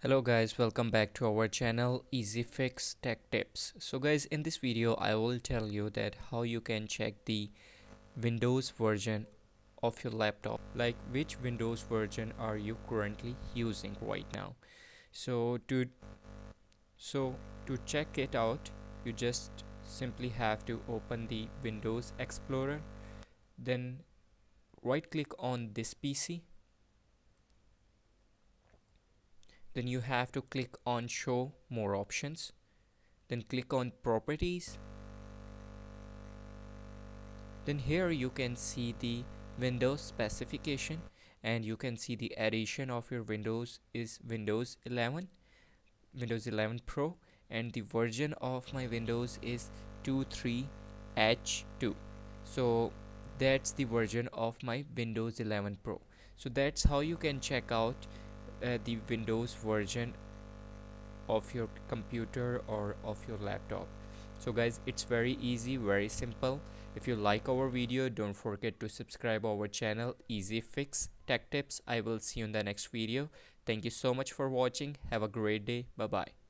Hello guys, welcome back to our channel Easy Fix Tech Tips. So guys, in this video I will tell you that how you can check the Windows version of your laptop, like which Windows version are you currently using right now. So to check it out, you just simply have to open the Windows Explorer, then right click on this PC. Then you have to click on show more options, then click on properties. Then here you can see the Windows specification, and you can see the edition of your Windows is Windows 11 Pro, and the version of my Windows is 23H2. So that's the version of my Windows 11 Pro. So that's how you can check out the Windows version of your computer or of your laptop. So guys, it's very easy, very simple. If you like our video, don't forget to subscribe our channel Easy Fix Tech Tips. I will see you in the next video. Thank you so much for watching. Have a great day. Bye bye.